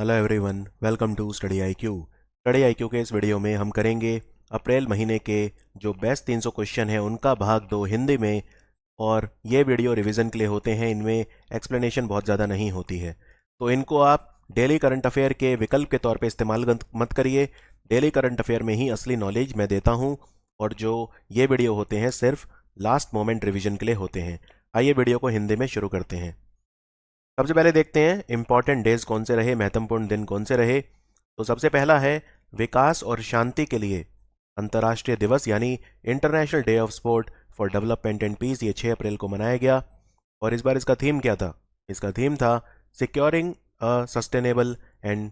Hello everyone, welcome to study IQ. Study IQ के इस video में हम करेंगे अप्रैल महीने के जो बेस्ट 300 क्वेश्चन हैं उनका भाग 2 हिंदी में। और ये वीडियो रिवीजन के लिए होते हैं, इनमें एक्सप्लेनेशन बहुत ज़्यादा नहीं होती है, तो इनको आप डेली करंट अफेयर के विकल्प के तौर पे इस्तेमाल मत करिए। डेली करंट अफेयर में ही असली नॉलेज मैं देता हूँ, और जो ये वीडियो होते हैं सिर्फ लास्ट मोमेंट रिवीजन के लिए होते हैं। आइए वीडियो को हिंदी में शुरू करते हैं। सबसे पहले देखते हैं इंपॉर्टेंट डेज कौन से रहे, महत्वपूर्ण दिन कौन से रहे। तो सबसे पहला है विकास और शांति के लिए अंतर्राष्ट्रीय दिवस, यानी international day of sport for development and peace. ये 6 अप्रैल को मनाया गया, और इस बार इसका थीम क्या था? इसका थीम था securing a sustainable and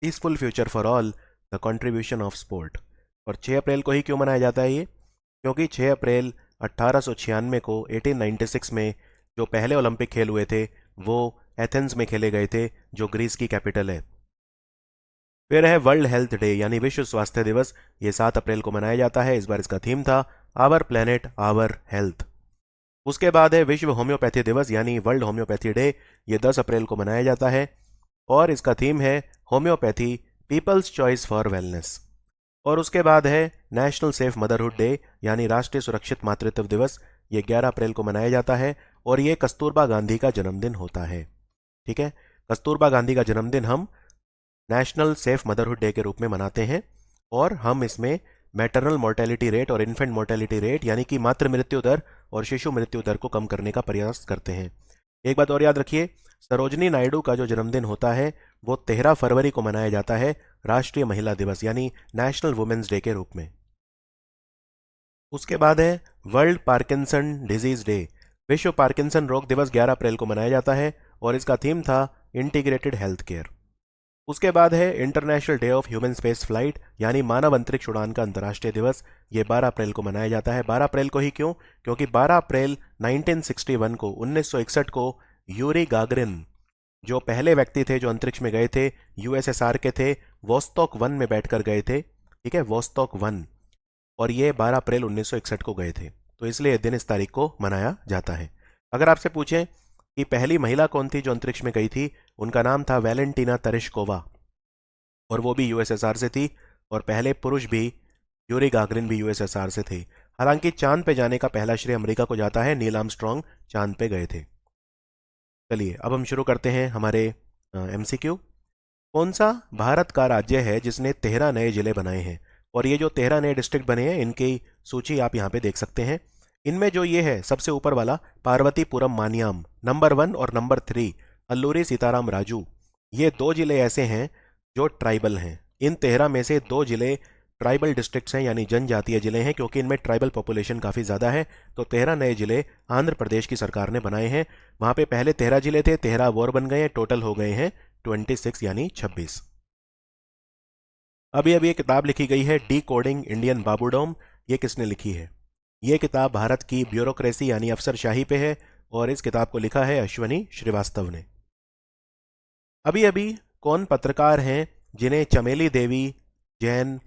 peaceful future for all, the contribution of sport. और 6 अप्रैल को ही क्यों मनाया जाता है ये? क्योंकि 6 अप्रैल 1896 को 1896 में जो पहले ओलंपिक खेल हुए थे वो एथेंस में खेले गए थे, जो ग्रीस की कैपिटल है। फिर है वर्ल्ड हेल्थ डे, यानी विश्व स्वास्थ्य दिवस। ये 7 अप्रैल को मनाया जाता है। इस बार इसका थीम था आवर प्लेनेट आवर हेल्थ। उसके बाद है विश्व होम्योपैथी दिवस, यानी वर्ल्ड होम्योपैथी डे। ये 10 अप्रैल को मनाया जाता है, और इसका थीम है homeopathy people's choice for wellness. और उसके बाद है नेशनल सेफ मदरहुड डे, यानी राष्ट्रीय सुरक्षित मातृत्व दिवस। ये 11 अप्रैल को मनाया जाता है, और ये कस्तूरबा गांधी का जन्मदिन होता है। ठीक है, कस्तूरबा गांधी का जन्मदिन हम नेशनल सेफ मदरहुड डे के रूप में मनाते हैं, और हम इसमें मैटरनल मोर्टेलिटी रेट और इन्फेंट मोर्टेलिटी रेट, यानी कि मातृ मृत्यु दर और शिशु मृत्यु दर को कम करने का प्रयास करते हैं। एक बात और याद रखिए, सरोजनी नायडू का जो जन्मदिन होता है वो 13 फरवरी को मनाया जाता है, राष्ट्रीय महिला दिवस यानी नेशनल वुमेन्स डे के रूप में। उसके बाद है वर्ल्ड पार्किंसन डिजीज डे। विश्व पार्किंसन रोग दिवस 11 अप्रैल को मनाया जाता है, और इसका थीम था इंटीग्रेटेड हेल्थ केयर। उसके बाद है international day of human space flight, यानी मानव अंतरिक्ष उड़ान का अंतर्राष्ट्रीय दिवस। ये 12 अप्रैल को मनाया जाता है। 12 अप्रैल को ही क्यों? क्योंकि 12 अप्रैल 1961 को 1961 को यूरी गागरिन, जो पहले व्यक्ति थे जो अंतरिक्ष में गए थे, यूएसएसआर के थे, वोस्तोक 1 में बैठकर गए थे। ठीक है, वोस्तोक 1। और ये 12 अप्रैल 1961 को गए थे, तो इसलिए दिन इस तारीख को मनाया जाता है। अगर आपसे पूछें कि पहली महिला कौन थी जो अंतरिक्ष में गई थी, उनका नाम था वैलेंटीना तेरेश्कोवा, और वो भी यूएसएसआर से थी। और पहले पुरुष भी, यूरी गागरिन भी यूएसएसआर से थे। हालांकि चांद पे जाने का पहला श्रेय अमेरिका को जाता है, नील आर्मस्ट्रांग चांद पे गए थे। चलिए अब हम शुरू करते हैं हमारे एमसीक्यू। कौन सा भारत का राज्य है जिसने 13 नए जिले बनाए हैं? और ये जो 13 नए डिस्ट्रिक्ट बने हैं इनकी सूची आप यहाँ पे देख सकते हैं। इनमें जो ये है सबसे ऊपर वाला पार्वतीपुरम मानियाम, नंबर 1 और नंबर 3 अल्लूरी सीताराम राजू, ये 2 जिले ऐसे हैं जो ट्राइबल हैं। इन 13 में से 2 जिले ट्राइबल डिस्ट्रिक्ट्स हैं, यानी जनजातीय जिले हैं, क्योंकि इनमें ट्राइबल पॉपुलेशन काफ़ी ज़्यादा है। तो 13 नए जिले आंध्र प्रदेश की सरकार ने बनाए हैं। वहाँ पे पहले 13 जिले थे, 13 और बन गए हैं, टोटल हो गए हैं 26 यानी 26। अभी अभी एक किताब लिखी गई है डी कोडिंग इंडियन बाबूडोम। ये किसने लिखी है? ये किताब भारत की ब्यूरोक्रेसी यानी अफसरशाही पे है, और इस किताब को लिखा है अश्वनी श्रीवास्तव ने। अभी अभी कौन पत्रकार हैं जिन्हें चमेली देवी जैन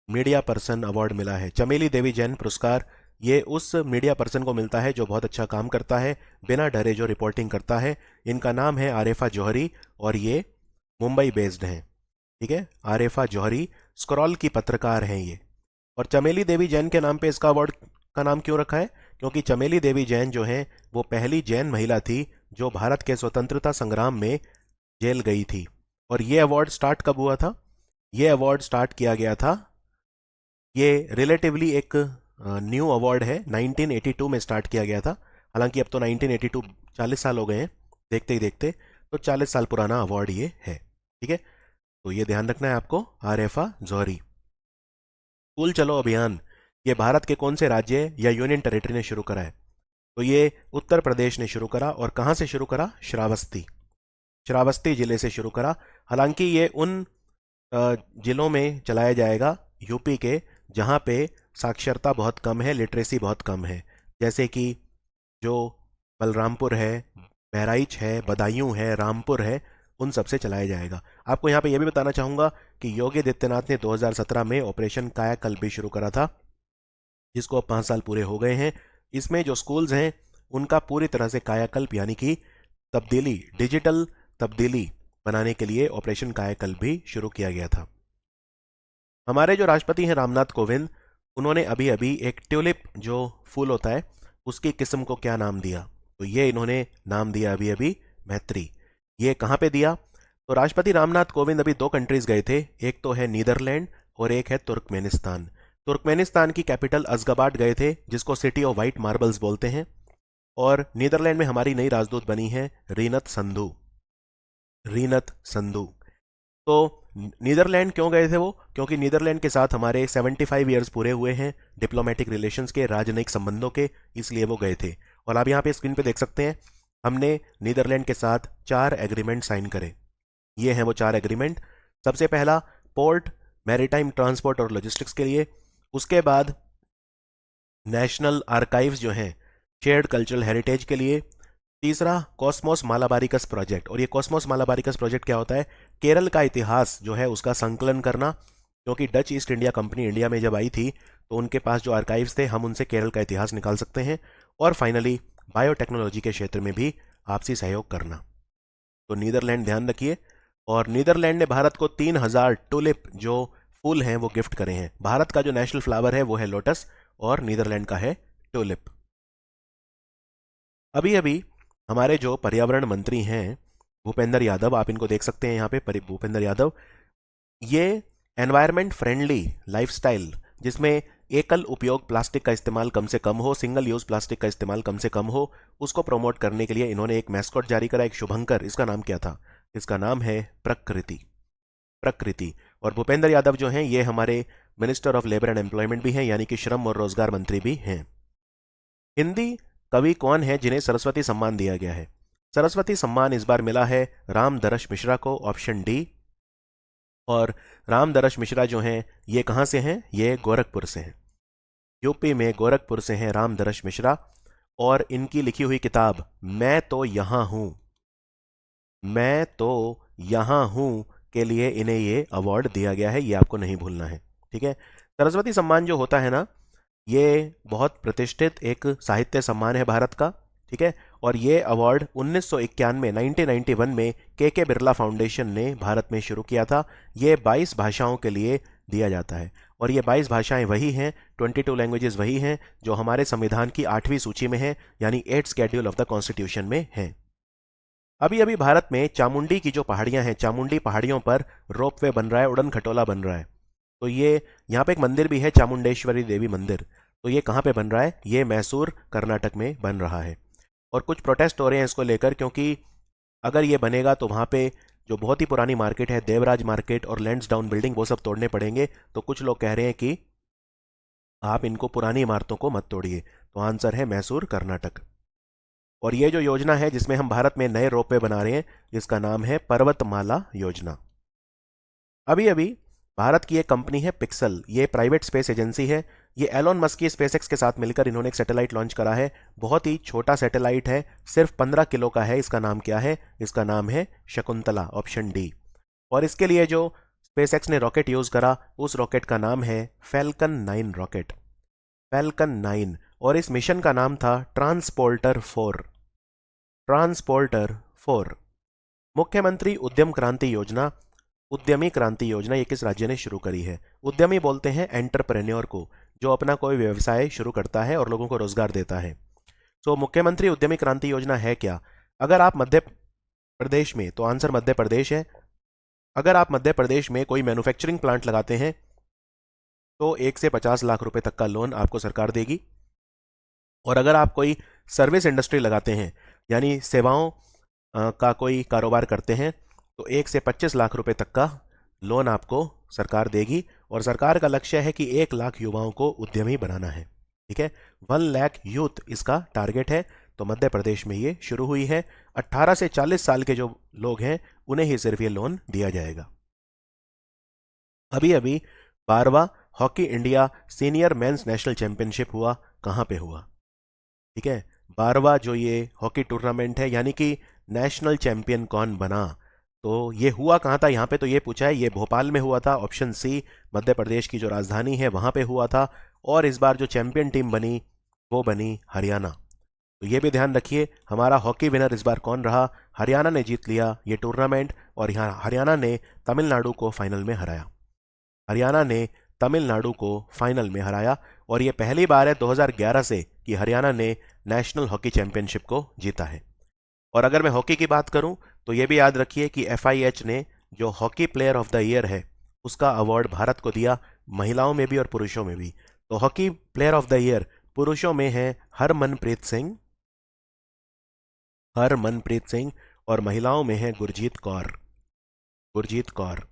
मीडिया पर्सन अवार्ड मिला है? चमेली देवी जैन पुरस्कार ये उस मीडिया पर्सन को मिलता है जो बहुत अच्छा काम करता है, बिना डरे जो रिपोर्टिंग करता है। इनका नाम है आरिफा जौहरी, और ये मुंबई बेस्ड हैं। ठीक है, आरिफा जौहरी स्क्रॉल की पत्रकार हैं ये। और चमेली देवी जैन के नाम पे इसका अवार्ड का नाम क्यों रखा है? क्योंकि चमेली देवी जैन जो हैं वो पहली जैन महिला थी जो भारत के स्वतंत्रता संग्राम में जेल गई थी। और ये अवार्ड स्टार्ट कब हुआ था? ये अवार्ड स्टार्ट किया गया था, ये रिलेटिवली एक न्यू अवार्ड है, 1982 में स्टार्ट किया गया था। हालांकि अब तो 1982 40 साल हो गए हैं देखते ही देखते, तो 40 साल पुराना अवार्ड ये है। ठीक है, तो ये ध्यान रखना है आपको, आरिफा जौहरी। स्कूल चलो अभियान ये भारत के कौन से राज्य या यूनियन टेरिटरी ने शुरू करा है? तो ये उत्तर प्रदेश ने शुरू करा। और कहाँ से शुरू करा? श्रावस्ती, श्रावस्ती जिले से शुरू करा। हालांकि ये उन जिलों में चलाया जाएगा यूपी के जहाँ पे साक्षरता बहुत कम है, लिटरेसी बहुत कम है, जैसे कि जो बलरामपुर है, बहराइच है, बदायूं है, रामपुर है, उन सब से चलाया जाएगा। आपको यहाँ पे यह भी बताना चाहूँगा कि योगी आदित्यनाथ ने 2017 में ऑपरेशन कायाकल्प भी शुरू करा था, जिसको अब 5 साल पूरे हो गए हैं। इसमें जो स्कूल्स हैं उनका पूरी तरह से कायाकल्प यानी कि तब्दीली, डिजिटल तब्दीली बनाने के लिए ऑपरेशन कायाकल्प भी शुरू किया गया था। हमारे जो राष्ट्रपति हैं रामनाथ कोविंद, उन्होंने अभी अभी एक ट्यूलिप जो फूल होता है उसकी किस्म को क्या नाम दिया? तो ये इन्होंने नाम दिया अभी अभी मैत्री। ये कहाँ पे दिया? तो राष्ट्रपति रामनाथ कोविंद अभी 2 कंट्रीज गए थे, एक तो है नीदरलैंड और एक है तुर्कमेनिस्तान। तुर्कमेनिस्तान की कैपिटल अजगाबाट गए थे, जिसको सिटी ऑफ वाइट मार्बल्स बोलते हैं। और नीदरलैंड में हमारी नई राजदूत बनी है रीनत संधू। रीनत संधू। तो नीदरलैंड क्यों गए थे वो? क्योंकि नीदरलैंड के साथ हमारे 75 ईयर्स पूरे हुए हैं डिप्लोमेटिक रिलेशंस के, राजनयिक संबंधों के, इसलिए वो गए थे। और आप यहाँ पे स्क्रीन पे देख सकते हैं, हमने नीदरलैंड के साथ 4 एग्रीमेंट साइन करे। ये हैं वो 4 एग्रीमेंट। सबसे पहला पोर्ट, मैरीटाइम ट्रांसपोर्ट और लॉजिस्टिक्स के लिए। उसके बाद नेशनल आर्काइव्स जो हैं शेयर्ड कल्चरल हेरिटेज के लिए। तीसरा कॉस्मोस मालाबारिकस प्रोजेक्ट। और ये कॉस्मोस मालाबारिकस प्रोजेक्ट क्या होता है? केरल का इतिहास जो है उसका संकलन करना, क्योंकि Dutch east India company India में जब आई थी तो उनके पास जो आर्काइव्स थे, हम उनसे केरल का इतिहास निकाल सकते हैं। और फाइनली बायोटेक्नोलॉजी के क्षेत्र में भी आपसी सहयोग करना। तो नीदरलैंड ध्यान रखिए। और नीदरलैंड ने भारत को 3000 टुलिप जो फूल हैं वो गिफ्ट करे हैं। भारत का जो नेशनल फ्लावर है वो है लोटस और नीदरलैंड का है टुलिप। अभी अभी हमारे जो पर्यावरण मंत्री हैं भूपेंद्र यादव, आप इनको देख सकते हैं यहाँ पे, भूपेंद्र यादव, ये एनवायरमेंट फ्रेंडली लाइफस्टाइल, जिसमें एकल उपयोग प्लास्टिक का इस्तेमाल कम से कम हो, सिंगल यूज प्लास्टिक का इस्तेमाल कम से कम हो, उसको प्रमोट करने के लिए इन्होंने एक मैस्कॉट जारी करा, एक शुभंकर। इसका नाम क्या था? इसका नाम है प्रकृति। प्रकृति। और भूपेंद्र यादव जो हैं ये हमारे minister of labour and employment भी हैं, यानी कि श्रम और रोजगार मंत्री भी हैं। हिंदी कवि कौन है जिन्हें सरस्वती सम्मान दिया गया है? सरस्वती सम्मान इस बार मिला है रामदरश मिश्रा को, ऑप्शन डी। और रामदरश मिश्रा जो हैं ये कहां से हैं? ये गोरखपुर से हैं। यूपी में गोरखपुर से हैं रामदरश मिश्रा। और इनकी लिखी हुई किताब मैं तो यहां हूं, मैं तो यहां हूं के लिए इन्हें ये अवार्ड दिया गया है, ये आपको नहीं भूलना है। ठीक है। सरस्वती सम्मान जो होता है ना, ये बहुत प्रतिष्ठित एक साहित्य सम्मान है भारत का। ठीक है। और ये अवार्ड 1991 1991 में के बिरला फाउंडेशन ने भारत में शुरू किया था। ये 22 भाषाओं के लिए दिया जाता है। और ये 22 भाषाएं वही हैं, 22 लैंग्वेजेस वही हैं जो हमारे संविधान की 8वीं सूची में है, यानी 8th schedule of the constitution में है। अभी अभी भारत में चामुंडी की जो पहाड़ियां हैं, चामुंडी पहाड़ियों पर रोपवे बन रहा है, उड़न खटोला बन रहा है। तो ये यहाँ पे एक मंदिर भी है, चामुंडेश्वरी देवी मंदिर। तो ये कहाँ पे बन रहा है? ये मैसूर कर्नाटक में बन रहा है। और कुछ प्रोटेस्ट हो रहे हैं इसको लेकर, क्योंकि अगर ये बनेगा तो वहाँ पे जो बहुत ही पुरानी मार्केट है, देवराज मार्केट और लैंड्स डाउन बिल्डिंग, वो सब तोड़ने पड़ेंगे। तो कुछ लोग कह रहे हैं कि आप इनको पुरानी इमारतों को मत तोड़िए। तो आंसर है मैसूर कर्नाटक। और ये जो योजना है जिसमें हम भारत में नए रोपवे बना रहे हैं, इसका नाम है पर्वतमाला योजना। अभी अभी भारत की एक कंपनी है पिक्सल, ये प्राइवेट स्पेस एजेंसी है। ये एलोन मस्क की स्पेसएक्स के साथ मिलकर इन्होंने एक सैटेलाइट लॉन्च करा है। बहुत ही छोटा सैटेलाइट है, सिर्फ 15 किलो का है। इसका नाम क्या है? इसका नाम है शकुंतला, ऑप्शन डी। और इसके लिए जो स्पेसएक्स ने रॉकेट यूज करा, उस रॉकेट का नाम है फैल्कन 9 रॉकेट, फैल्कन 9। और इस मिशन का नाम था ट्रांसपोर्टर 4, ट्रांसपोर्टर 4। मुख्यमंत्री उद्यम क्रांति योजना, उद्यमी क्रांति योजना, ये किस राज्य ने शुरू करी है? उद्यमी बोलते हैं एंटरप्रेन्योर को, जो अपना कोई व्यवसाय शुरू करता है और लोगों को रोजगार देता है। तो मुख्यमंत्री उद्यमी क्रांति योजना है क्या? अगर आप मध्य प्रदेश में, तो आंसर मध्य प्रदेश है। अगर आप मध्य प्रदेश में कोई मैन्युफैक्चरिंग प्लांट लगाते हैं तो 1 से 50 लाख रुपए तक का लोन आपको सरकार देगी। और अगर आप कोई सर्विस इंडस्ट्री लगाते हैं, यानी सेवाओं का कोई कारोबार करते हैं, तो 1 से 25 लाख रुपए तक का लोन आपको सरकार देगी। और सरकार का लक्ष्य है कि 1 लाख युवाओं को उद्यमी बनाना है। ठीक है। 1 लाख यूथ इसका टारगेट है। तो मध्य प्रदेश में ये शुरू हुई है। 18 से 40 साल के जो लोग हैं उन्हें ही सिर्फ ये लोन दिया जाएगा। अभी अभी 12वां hockey India senior men's national championship हुआ। कहां पे हुआ? ठीक है। 12वां जो ये हॉकी टूर्नामेंट है, यानी कि नेशनल चैंपियन कौन बना, तो ये हुआ कहाँ था? यहाँ पे तो ये पूछा है, ये भोपाल में हुआ था, ऑप्शन सी। मध्य प्रदेश की जो राजधानी है वहां पे हुआ था। और इस बार जो चैंपियन टीम बनी वो बनी हरियाणा। तो ये भी ध्यान रखिए, हमारा हॉकी विनर इस बार कौन रहा? हरियाणा ने जीत लिया ये टूर्नामेंट और यहाँ हरियाणा ने तमिलनाडु को फाइनल में हराया। हरियाणा ने तमिलनाडु को फाइनल में हराया और ये पहली बार है 2011 से कि हरियाणा ने नेशनल हॉकी चैंपियनशिप को जीता है। और अगर मैं हॉकी की बात करूं तो ये भी याद रखिए कि FIH ने जो hockey player of the year है उसका अवार्ड भारत को दिया, महिलाओं में भी और पुरुषों में भी। तो hockey player of the year पुरुषों में है हरमनप्रीत सिंह और महिलाओं में है गुरजीत कौर।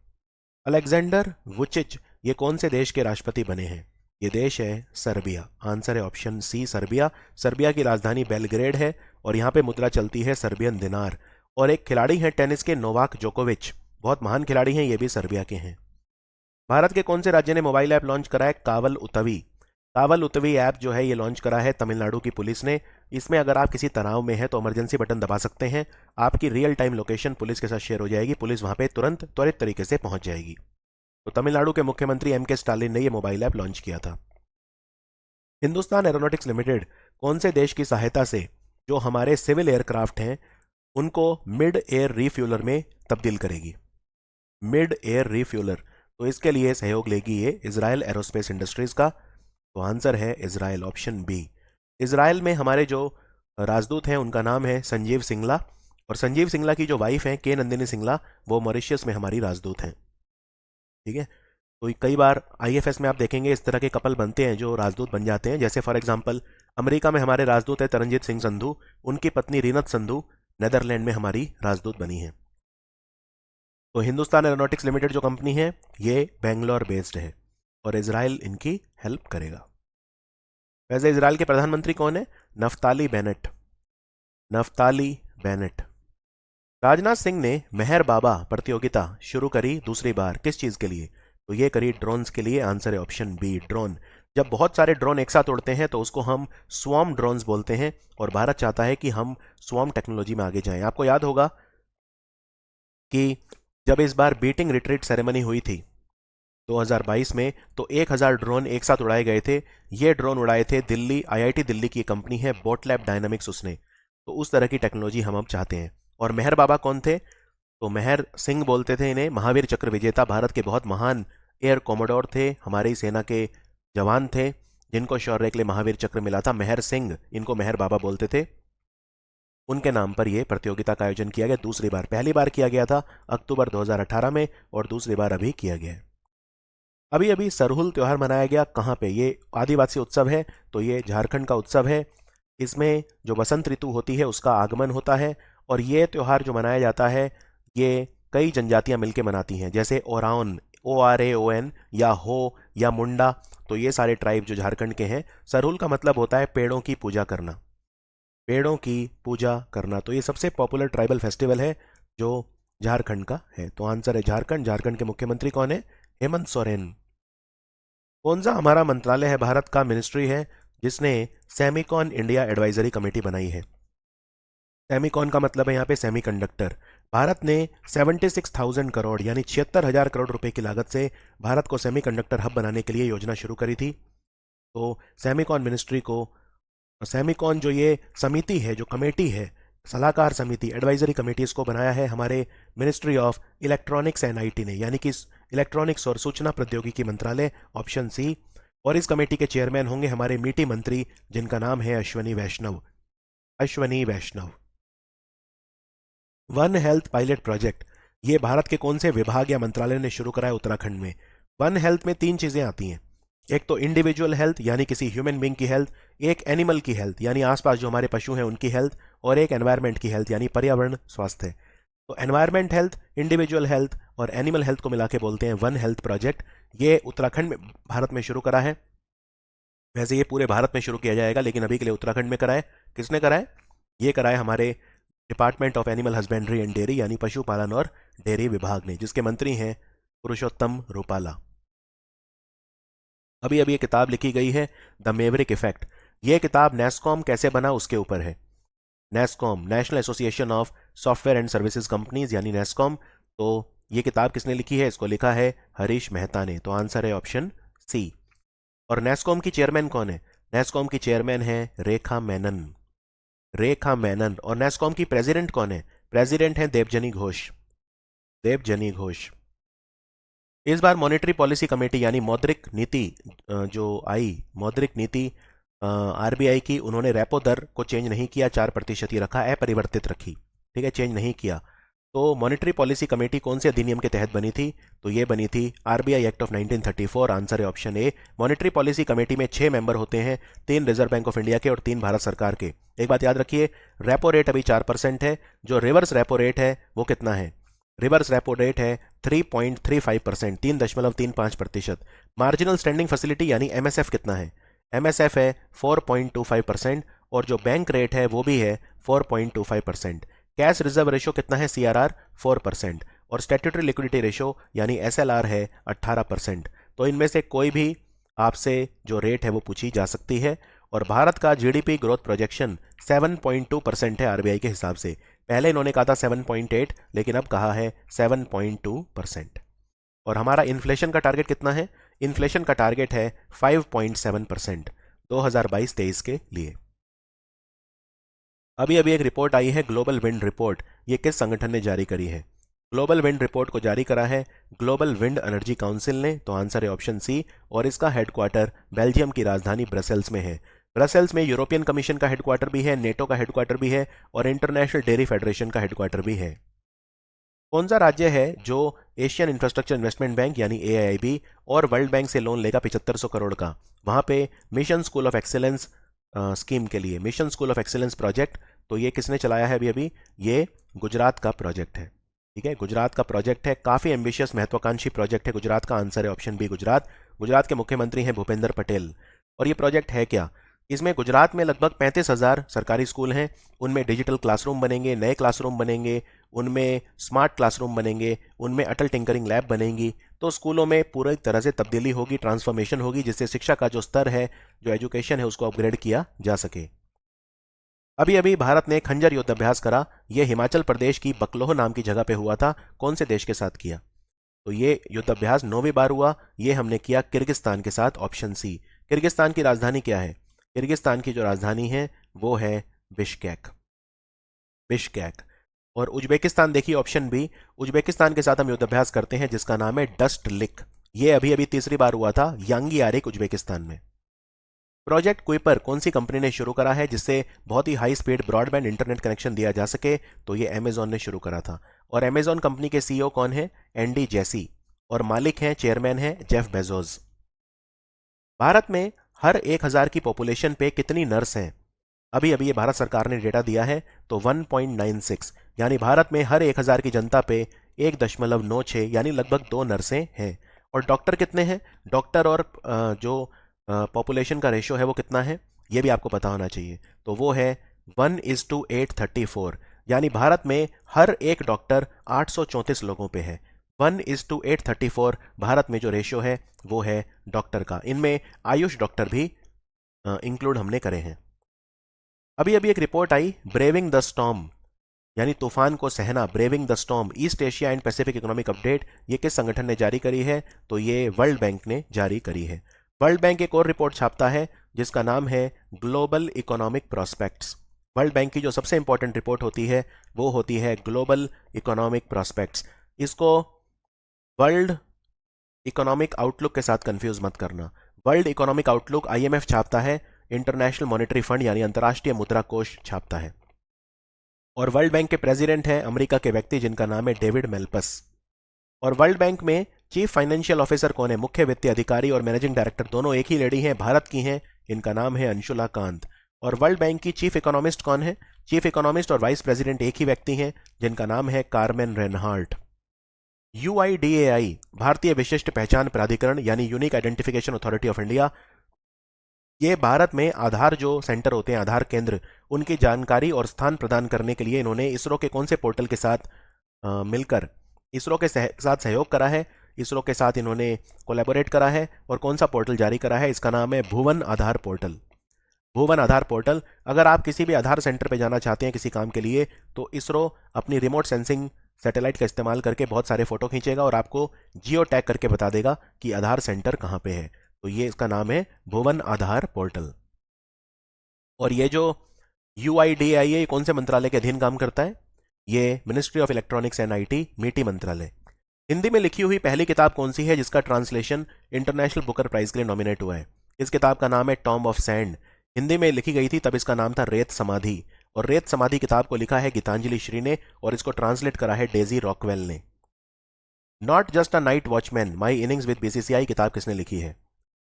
अलेक्जेंडर वुचिच ये कौन से देश के राष्ट्रपति बने हैं? ये देश है सर्बिया। आंसर है ऑप्शन सी सर्बिया। सर्बिया की राजधानी बेलग्रेड है और यहाँ पे मुद्रा चलती है सर्बियन दिनार। और एक खिलाड़ी हैं टेनिस के नोवाक जोकोविच, बहुत महान खिलाड़ी हैं, ये भी सर्बिया के हैं। भारत के कौन से राज्य ने मोबाइल ऐप लॉन्च करा है? कावल उतवी ऐप जो है ये लॉन्च करा है तमिलनाडु की पुलिस ने। इसमें अगर आप किसी तनाव में हैं तो इमरजेंसी बटन दबा सकते हैं, आपकी रियल टाइम लोकेशन पुलिस के साथ शेयर हो जाएगी, पुलिस वहां पे तुरंत त्वरित तरीके से पहुंच जाएगी। तो तमिलनाडु के मुख्यमंत्री MK स्टालिन ने ये मोबाइल ऐप लॉन्च किया था। हिंदुस्तान एरोनॉटिक्स लिमिटेड कौन से देश की सहायता से जो हमारे सिविल एयरक्राफ्ट हैं उनको मिड एयर रिफ्यूलर में तब्दील करेगी? मिड एयर रिफ्यूलर, तो इसके लिए सहयोग लेगी ये इजराइल एरोस्पेस इंडस्ट्रीज का। तो आंसर है इजराइल, ऑप्शन बी। इजराइल में हमारे जो राजदूत हैं उनका नाम है संजीव सिंगला और संजीव सिंगला की जो वाइफ है के नंदिनी सिंगला वो मॉरिशस में हमारी राजदूत हैं। ठीक है, तो कई बार IFS में आप देखेंगे इस तरह के कपल बनते हैं जो राजदूत बन जाते हैं। जैसे फॉर एग्जांपल अमेरिका में हमारे राजदूत है तरनजीत सिंह संधू, उनकी पत्नी रीनत संधू नेदरलैंड में हमारी राजदूत बनी है। तो हिंदुस्तान एरोनॉटिक्स लिमिटेड जो कंपनी है ये बेंगलोर बेस्ड है और इजराइल इनकी हेल्प करेगा। वैसे इजराइल के प्रधानमंत्री कौन है? Naftali Bennett. राजनाथ सिंह ने मेहर बाबा प्रतियोगिता शुरू करी दूसरी बार, किस चीज के लिए? तो ये करी ड्रोन्स के लिए। आंसर है ऑप्शन बी, ड्रोन। जब बहुत सारे ड्रोन एक साथ उड़ते हैं तो उसको हम स्वॉर्म ड्रोन्स बोलते हैं और भारत चाहता है कि हम स्वॉर्म टेक्नोलॉजी में आगे जाएं। आपको याद होगा कि जब इस बार बीटिंग रिट्रीट सेरेमनी हुई थी 2022 में तो 1000 ड्रोन एक साथ उड़ाए गए थे। ये ड्रोन उड़ाए थे दिल्ली IIT दिल्ली की कंपनी है बोटलैब डायनामिक्स उसने। तो उस तरह की टेक्नोलॉजी हम अब चाहते हैं। और मेहर बाबा कौन थे? तो मेहर सिंह बोलते थे इन्हें, महावीर चक्र विजेता, भारत के बहुत महान एयर कोमोडोर थे, हमारी सेना के जवान थे जिनको शौर्य के लिए महावीर चक्र मिला था। मेहर सिंह, इनको मेहर बाबा बोलते थे। उनके नाम पर यह प्रतियोगिता का आयोजन किया गया दूसरी बार। पहली बार किया गया था अक्टूबर 2018 में और दूसरी बार अभी किया गया है। अभी अभी सरहुल त्योहार मनाया गया, कहाँ पे? ये आदिवासी उत्सव है, तो ये झारखंड का उत्सव है। इसमें जो बसंत ऋतु होती है उसका आगमन होता है और ये त्योहार जो मनाया जाता है ये कई जनजातियां मिलकर मनाती हैं, जैसे ओराओन ORAON या हो या मुंडा। तो ये सारे ट्राइब जो झारखंड के हैं। सरहुल का मतलब होता है पेड़ों की पूजा करना, पेड़ों की पूजा करना। तो ये सबसे पॉपुलर ट्राइबल फेस्टिवल है जो झारखंड का है। तो आंसर है झारखंड। झारखंड के मुख्यमंत्री कौन है? हेमंत सोरेन। कौन सा हमारा मंत्रालय है, भारत का मिनिस्ट्री है जिसने सेमिकॉन इंडिया एडवाइजरी कमेटी बनाई है? सेमिकॉन का मतलब है यहाँ पे सेमीकंडक्टर। भारत ने 76,000 करोड़ यानी 76,000 करोड़ रुपए की लागत से भारत को सेमीकंडक्टर हब बनाने के लिए योजना शुरू करी थी। तो सेमिकॉन मिनिस्ट्री को, सेमिकॉन जो ये समिति है, जो कमेटी है, सलाहकार समिति, एडवाइजरी कमेटी, इसको बनाया है हमारे ministry of electronics and IT ने, यानी कि इलेक्ट्रॉनिक्स और सूचना प्रौद्योगिकी मंत्रालय, ऑप्शन सी। और इस कमेटी के चेयरमैन होंगे हमारे मीठी मंत्री जिनका नाम है अश्वनी वैष्णव। वन हेल्थ पायलट प्रोजेक्ट, ये भारत के कौन से विभाग या मंत्रालय ने शुरू करा है उत्तराखंड में? वन हेल्थ में 3 चीजें आती हैं, एक तो इंडिविजुअल हेल्थ यानी किसी ह्यूमन बींग की हेल्थ, एक एनिमल की हेल्थ यानी आसपास जो हमारे पशु हैं उनकी हेल्थ, और एक एनवायरमेंट की हेल्थ यानी पर्यावरण स्वास्थ्य। तो एनवायरमेंट हेल्थ, इंडिविजुअल हेल्थ और एनिमल हेल्थ को मिला के बोलते हैं वन हेल्थ प्रोजेक्ट। ये उत्तराखंड में भारत में शुरू करा है। वैसे ये पूरे भारत में शुरू किया जाएगा लेकिन अभी के लिए उत्तराखंड में कराए। किसने कराए? ये कराए हमारे department of animal husbandry and dairy यानी पशुपालन और डेयरी विभाग ने, जिसके मंत्री हैं पुरुषोत्तम रूपाला। अभी अभी ये किताब लिखी गई है द मेवरिक इफेक्ट। ये किताब नेस्कॉम कैसे बना उसके ऊपर है। NASSCOM, national association of software and services companies यानी नेस्कॉम। तो ये किताब किसने लिखी है? इसको लिखा है हरीश मेहता ने। तो आंसर है ऑप्शन सी। और नेस्कॉम की चेयरमैन कौन है? नेस्कॉम की चेयरमैन है रेखा मेनन। और नेस्कॉम की प्रेसिडेंट कौन है? प्रेसिडेंट हैं देवजनी घोष। देवजनी घोष। इस बार मॉनेटरी पॉलिसी कमेटी यानी मौद्रिक नीति जो आई, मौद्रिक नीति आरबीआई की, उन्होंने रेपो दर को चेंज नहीं किया, 4% ही रखा, अपरिवर्तित रखी। ठीक है, चेंज नहीं किया। तो मॉनेटरी पॉलिसी कमेटी कौन से अधिनियम के तहत बनी थी? तो ये बनी थी आरबीआई एक्ट ऑफ 1934। आंसर है option A. Monetary policy committee में 6 मेंबर होते हैं, 3 रिजर्व बैंक ऑफ इंडिया के और 3 भारत सरकार के। एक बात याद रखिए, रेपो रेट अभी 4% है, जो रिवर्स रेपो रेट है वो कितना है? रिवर्स रेपो रेट है 3.35%, 3.35%। मार्जिनल स्टैंडिंग फैसिलिटी यानी एमएसएफ कितना है? एमएसएफ है 4.25%, और जो बैंक रेट है वो भी है 4.25%। कैश रिजर्व रेशो कितना है? सीआरआर 4%, और स्टैट्यूटरी लिक्विडिटी रेशो यानी एसएलआर है 18%। तो इनमें से कोई भी आपसे जो रेट है वो पूछी जा सकती है। और भारत का जीडीपी ग्रोथ प्रोजेक्शन 7.2% है आरबीआई के हिसाब से। पहले इन्होंने कहा था 7.8, लेकिन अब कहा है 7.2%। और हमारा इन्फ्लेशन का टारगेट कितना है? इन्फ्लेशन का टारगेट है 5.7% 2022-23 के लिए। अभी अभी एक रिपोर्ट आई है, ग्लोबल विंड रिपोर्ट। ये किस संगठन ने जारी करी है? ग्लोबल विंड रिपोर्ट को जारी करा है ग्लोबल विंड एनर्जी काउंसिल ने। तो आंसर है ऑप्शन सी, और इसका हेडक्वार्टर बेल्जियम की राजधानी ब्रसेल्स में है। ब्रसेल्स में यूरोपियन कमीशन का हेडक्वार्टर भी है, नेटो का हेडक्वार्टर भी है, और इंटरनेशनल डेयरी फेडरेशन का हेडक्वार्टर भी है। कौन सा राज्य है जो एशियन इंफ्रास्ट्रक्चर इन्वेस्टमेंट बैंक यानी एआईबी और वर्ल्ड बैंक से लोन लेगा 7500 करोड़ का? वहां पे mission school of excellence scheme के लिए, mission school of excellence project. तो ये किसने चलाया है? अभी अभी ये गुजरात का प्रोजेक्ट है। ठीक है, गुजरात का प्रोजेक्ट है, काफी एम्बिशियस महत्वाकांक्षी प्रोजेक्ट है गुजरात का। आंसर है ऑप्शन बी, गुजरात। गुजरात के मुख्यमंत्री हैं भूपेंद्र पटेल। और ये प्रोजेक्ट है क्या? इसमें गुजरात में लगभग 35,000 सरकारी स्कूल हैं, उनमें डिजिटल क्लासरूम बनेंगे, नए क्लासरूम बनेंगे, उनमें स्मार्ट क्लासरूम बनेंगे, उनमें अटल टिंकरिंग लैब बनेंगी। तो स्कूलों में पूरी तरह से तब्दीली होगी, ट्रांसफॉर्मेशन होगी, जिससे शिक्षा का जो स्तर है, जो एजुकेशन है, उसको अपग्रेड किया जा सके। अभी अभी भारत ने खंजर युद्ध अभ्यास करा, यह हिमाचल प्रदेश की बकलोह नाम की जगह पे हुआ था। कौन से देश के साथ किया? तो ये युद्ध अभ्यास 9वीं बार हुआ, ये हमने किया किर्गिस्तान के साथ, ऑप्शन सी। किर्गिस्तान की राजधानी क्या है? किर्गिस्तान की जो राजधानी है वो है बिश्केक। बिश्केक। और उज्बेकिस्तान देखिए, ऑप्शन बी। उज्बेकिस्तान के साथ हम युद्धाभ्यास करते हैं जिसका नाम है डस्ट लिक। ये अभी अभी तीसरी बार हुआ था यांगी आरिक उज्बेकिस्तान में। प्रोजेक्ट कुइपर कौन सी कंपनी ने शुरू करा है जिससे बहुत ही high speed broadband internet connection दिया जा सके? तो ये अमेजॉन ने शुरू करा था। और अमेजॉन कंपनी के सीईओ कौन है? Andy Jassy. और मालिक हैं, चेयरमैन हैं जेफ बेजोस। भारत में हर 1000 की पॉपुलेशन पे कितनी नर्स हैं? अभी अभी ये भारत सरकार ने डेटा दिया है, तो 1.96, यानी भारत में हर 1000 की जनता पे 1.96 यानी लगभग 2 नर्सें हैं। और डॉक्टर कितने हैं? डॉक्टर और जो पॉपुलेशन का रेशियो है वो कितना है, ये भी आपको पता होना चाहिए। तो वो है 1:834, यानी भारत में हर एक डॉक्टर 834 लोगों पे है। 1:834 भारत में जो रेशियो है वो है डॉक्टर का। इनमें आयुष डॉक्टर भी इंक्लूड हमने करे हैं। अभी अभी एक report I, braving the storm यानी तूफान को सहना, braving the storm, east Asia and Pacific economic update. ये किस संगठन ने जारी करी है? तो ये वर्ल्ड बैंक ने जारी करी है। वर्ल्ड बैंक एक और रिपोर्ट छापता है जिसका नाम है global economic prospects. World bank की जो सबसे इंपॉर्टेंट रिपोर्ट होती है वो होती है ग्लोबल इकोनॉमिक प्रॉस्पेक्ट्स। इसको वर्ल्ड इकोनॉमिक आउटलुक के साथ कंफ्यूज मत करना। वर्ल्ड इकोनॉमिक आउटलुक आईएमएफ छापता है, इंटरनेशनल मॉनेटरी फंड यानी अंतर्राष्ट्रीय मुद्रा कोष छापता है। और वर्ल्ड बैंक के प्रेसिडेंट हैं अमेरिका के व्यक्ति जिनका नाम है डेविड मेल्पस। और वर्ल्ड बैंक में चीफ फाइनेंशियल ऑफिसर कौन है? मुख्य वित्तीय अधिकारी और मैनेजिंग डायरेक्टर दोनों एक ही लेडी हैं, भारत की हैं, इनका नाम है अंशुला कांत। और वर्ल्ड बैंक की चीफ इकोनॉमिस्ट कौन है? चीफ इकोनॉमिस्ट और वाइस प्रेसिडेंट एक ही व्यक्ति हैं जिनका नाम है कार्मेन रेनहार्ट। यूआईडीएआई भारतीय विशिष्ट पहचान प्राधिकरण यानी unique identification authority of India, ये भारत में आधार जो सेंटर होते हैं, आधार केंद्र, उनकी जानकारी और स्थान प्रदान करने के लिए इन्होंने इसरो के कौन से पोर्टल के साथ मिलकर इसरो के साथ सहयोग करा है? इसरो के साथ इन्होंने कोलैबोरेट करा है और कौन सा पोर्टल जारी करा है? इसका नाम है भुवन आधार पोर्टल। भुवन आधार पोर्टल। अगर आप किसी भी आधार सेंटर पे जाना चाहते हैं किसी काम के लिए, तो इसरो अपनी रिमोट सेंसिंग सैटेलाइट का इस्तेमाल करके बहुत सारे फोटो खींचेगा और आपको जियो टैग करके बता देगा कि आधार सेंटर कहाँ पे है। तो ये इसका नाम है भुवन आधार पोर्टल। और ये जो यूआईडीएआई कौन से मंत्रालय के अधीन काम करता है? ये ministry of electronics and IT, मीटी मंत्रालय। हिंदी में लिखी हुई पहली किताब कौन सी है जिसका ट्रांसलेशन इंटरनेशनल बुकर प्राइज के लिए नॉमिनेट हुआ है? इस किताब का नाम है टॉम्ब ऑफ सैंड। हिंदी में लिखी गई थी तब इसका नाम था रेत समाधि, और रेत समाधि किताब को लिखा है गीतांजलि श्री ने, और इसको ट्रांसलेट करा है डेजी रॉकवेल ने। Not just a night watchman, my innings with BCCI किताब किसने लिखी है?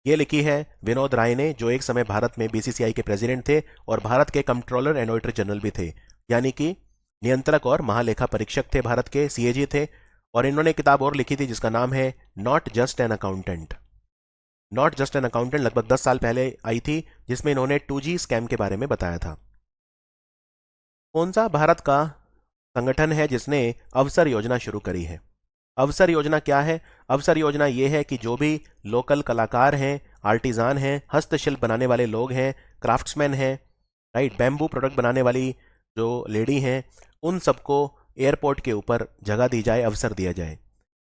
ये लिखी है विनोद राय ने, जो एक समय भारत में बीसीसीआई के प्रेसिडेंट थे और भारत के कंट्रोलर एंड ऑडिटर जनरल भी थे, यानी कि नियंत्रक और महालेखा परीक्षक थे, भारत के सीएजी थे। और इन्होंने किताब और लिखी थी जिसका नाम है not just an accountant. Not just an accountant लगभग 10 साल पहले आई थी, जिसमें इन्होंने 2G स्कैम के बारे में बताया था। कौन सा भारत का संगठन है जिसने अवसर योजना शुरू करी है? अवसर योजना क्या है? अवसर योजना ये है कि जो भी लोकल कलाकार हैं, आर्टिजान हैं, हस्तशिल्प बनाने वाले लोग हैं, क्राफ्ट्समैन हैं, राइट, बैम्बू प्रोडक्ट बनाने वाली जो लेडी हैं, उन सबको एयरपोर्ट के ऊपर जगह दी जाए, अवसर दिया जाए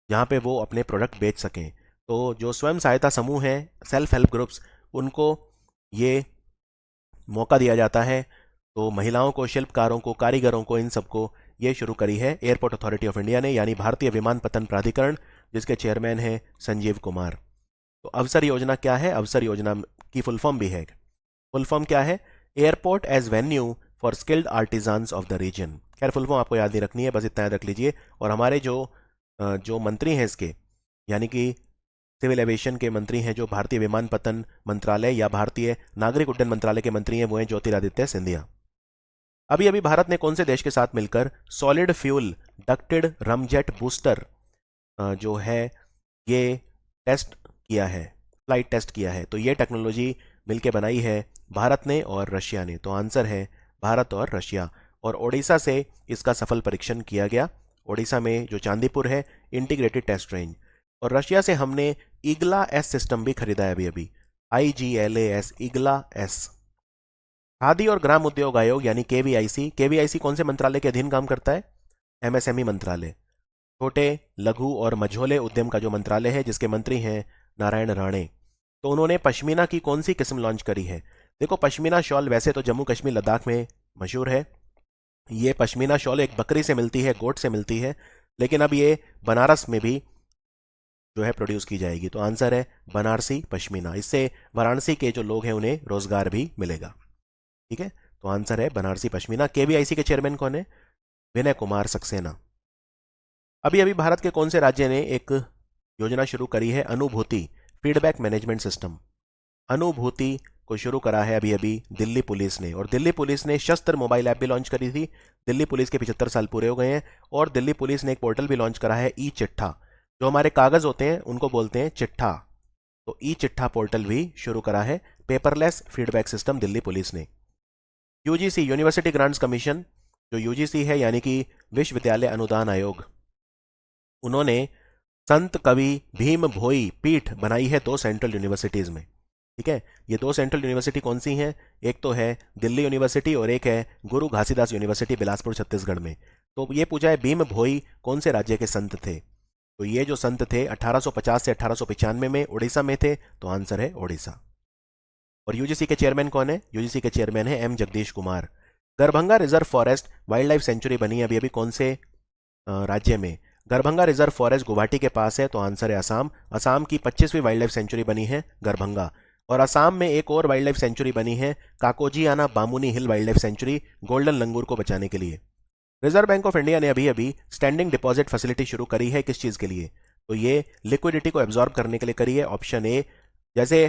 जहाँ पे वो अपने प्रोडक्ट बेच सकें। तो जो स्वयं सहायता समूह हैं, सेल्फ हेल्प ग्रुप्स, उनको ये मौका दिया जाता है। तो महिलाओं को, शिल्पकारों को, कारीगरों को, इन सबको ये शुरू करी है एयरपोर्ट अथॉरिटी ऑफ इंडिया ने, यानी भारतीय विमानपत्तन प्राधिकरण, जिसके चेयरमैन हैं संजीव कुमार। तो अवसर योजना क्या है? अवसर योजना की फुल फॉर्म भी है। फुल फॉर्म क्या है? Airport as venue for skilled artisans of the region. खैर फुल फॉर्म आपको याद नहीं रखनी है, बस इतना याद रख लीजिए। और हमारे जो मंत्री हैं इसके, यानी कि सिविल एविएशन के मंत्री हैं, जो भारतीय विमानपत्तन मंत्रालय या भारतीय नागरिक उड्डयन मंत्रालय के मंत्री हैं, वो हैं ज्योतिरादित्य सिंधिया। अभी अभी भारत ने कौन से देश के साथ मिलकर सॉलिड फ्यूल डक्टेड रमजेट बूस्टर जो है ये टेस्ट किया है, फ्लाइट टेस्ट किया है? तो ये टेक्नोलॉजी मिलके बनाई है भारत ने और रशिया ने। तो आंसर है भारत और रशिया। और ओडिशा से इसका सफल परीक्षण किया गया। ओडिशा में जो चांदीपुर है, इंटीग्रेटेड टेस्ट रेंज। और रशिया से हमने ईगला एस सिस्टम भी खरीदा है अभी, IGLAS, ईगला एस। खादी और ग्राम उद्योग आयोग यानी केवीआईसी, केवीआईसी कौन से मंत्रालय के अधीन काम करता है? MSME मंत्रालय, छोटे लघु और मझोले उद्यम का जो मंत्रालय है, जिसके मंत्री हैं नारायण राणे। तो उन्होंने पश्मीना की कौन सी किस्म लॉन्च करी है? देखो, पश्मीना शॉल वैसे तो जम्मू कश्मीर लद्दाख में मशहूर है। ये पश्मीना शॉल एक बकरी से मिलती है, गोट से मिलती है, लेकिन अब ये बनारस में भी जो है प्रोड्यूस की जाएगी। तो आंसर है बनारसी पश्मीना। इससे वाराणसी के जो लोग हैं उन्हें रोजगार भी मिलेगा। ठीक है, तो आंसर है बनारसी पश्मीना। केवीआईसी के चेयरमैन कौन है? विनय कुमार सक्सेना। अभी अभी भारत के कौन से राज्य ने एक योजना शुरू करी है, अनुभूति, फीडबैक मैनेजमेंट सिस्टम? अनुभूति को शुरू करा है अभी अभी दिल्ली पुलिस ने। और दिल्ली पुलिस ने शस्त्र मोबाइल ऐप भी लॉन्च करी थी। दिल्ली पुलिस के 75 साल पूरे हो गए हैं। और दिल्ली पुलिस ने एक पोर्टल भी लॉन्च करा है, ई चिट्ठा। जो हमारे कागज होते हैं उनको बोलते हैं चिट्ठा, तो ई चिट्ठा पोर्टल भी शुरू करा है। Paperless feedback system Delhi police ने। यूजीसी, यूनिवर्सिटी ग्रांट्स कमीशन, जो यूजीसी है यानी कि विश्वविद्यालय अनुदान आयोग, उन्होंने संत कवि भीम भोई पीठ बनाई है 2 सेंट्रल यूनिवर्सिटीज में। ठीक है, ये 2 सेंट्रल यूनिवर्सिटी कौन सी हैं? एक तो है दिल्ली यूनिवर्सिटी और एक है गुरु घासीदास यूनिवर्सिटी बिलासपुर छत्तीसगढ़ में। तो ये पूछा है भीम भोई कौन से राज्य के संत थे? तो ये जो संत थे 1850 से 1895 में उड़ीसा में थे। तो आंसर है ओडिशा। और यूजीसी के चेयरमैन कौन है? यूजीसी के चेयरमैन है M Jagadish Kumar. Garbhanga reserve forest wildlife sanctuary बनी है अभी अभी कौन से राज्य में? गरभंगा रिजर्व फॉरेस्ट गुवाहाटी के पास है। तो आंसर है असम। असम की 25वीं वाइल्ड लाइफ सेंचुरी बनी है गरभंगा। और असम में एक और वाइल्ड लाइफ सेंचुरी बनी है काकोजीआना बामुनी हिल वाइल्ड लाइफ सेंचुरी, गोल्डन लंगूर को बचाने के लिए। रिजर्व बैंक ऑफ इंडिया ने अभी अभी स्टैंडिंग डिपॉजिट फैसिलिटी शुरू करी है, किस चीज के लिए? तो ये लिक्विडिटी को एब्जॉर्ब करने के लिए करी है। ऑप्शन ए, जैसे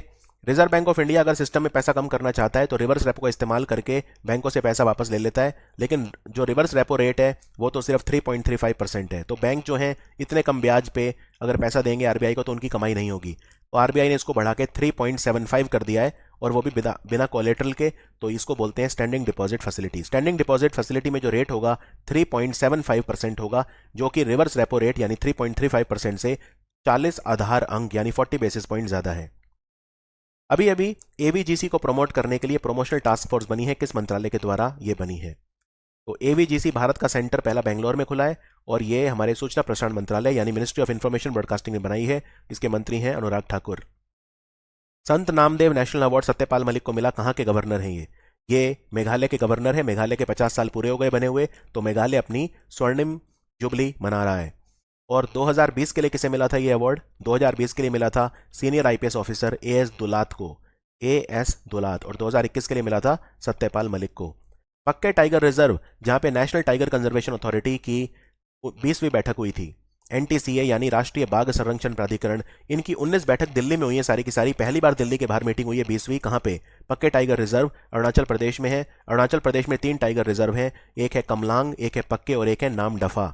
रिजर्व बैंक ऑफ इंडिया अगर सिस्टम में पैसा कम करना चाहता है तो रिवर्स रेपो का इस्तेमाल करके बैंकों से पैसा वापस ले लेता है, लेकिन जो रिवर्स रेपो रेट है वो तो सिर्फ 3.35% है। तो बैंक जो हैं इतने कम ब्याज पे अगर पैसा देंगे आरबीआई को तो उनकी कमाई नहीं होगी। तो आरबीआई ने इसको बढ़ा के 3.75 कर दिया है, और वो भी बिना कोलेटरल के। तो इसको बोलते हैं standing deposit facility. Standing deposit facility में जो रेट होगा 3.75% होगा, जो कि रिवर्स रेपो रेट यानी 3.35% से 40 आधार अंक यानी 40 बेसिस पॉइंट ज्यादा है। अभी अभी एवीजीसी को प्रमोट करने के लिए प्रोमोशनल टास्क फोर्स बनी है, किस मंत्रालय के द्वारा ये बनी है? तो एवीजीसी भारत का सेंटर पहला बेंगलोर में खुला है, और ये हमारे सूचना प्रसारण मंत्रालय यानी मिनिस्ट्री ऑफ इंफॉर्मेशन ब्रॉडकास्टिंग ने बनाई है। इसके मंत्री हैं अनुराग ठाकुर। संत नामदेव नेशनल अवार्ड सत्यपाल मलिक को मिला, कहां के गवर्नर हैं ये? ये मेघालय के गवर्नर है, मेघालय के 50 साल पूरे हो गए बने हुए, तो मेघालय अपनी स्वर्णिम जुबली मना रहा है। और 2020 के लिए किसे मिला था ये अवार्ड? 2020 के लिए मिला था सीनियर आईपीएस ऑफिसर एएस दुलात को, एएस दुलात। और 2021 के लिए मिला था सत्यपाल मलिक को। पक्के टाइगर रिजर्व, जहां पे नेशनल टाइगर कंजर्वेशन अथॉरिटी की 20वीं बैठक हुई थी, एनटीसीए यानी राष्ट्रीय बाघ संरक्षण प्राधिकरण, इनकी 19 बैठक दिल्ली में हुई है सारी की सारी। पहली बार दिल्ली के बाहर मीटिंग हुई है 20वीं। कहां पे? पक्के टाइगर रिजर्व अरुणाचल प्रदेश में है। अरुणाचल प्रदेश में 3 टाइगर रिजर्व हैं, एक है कमलांग, एक है पक्के और एक है नामडफा।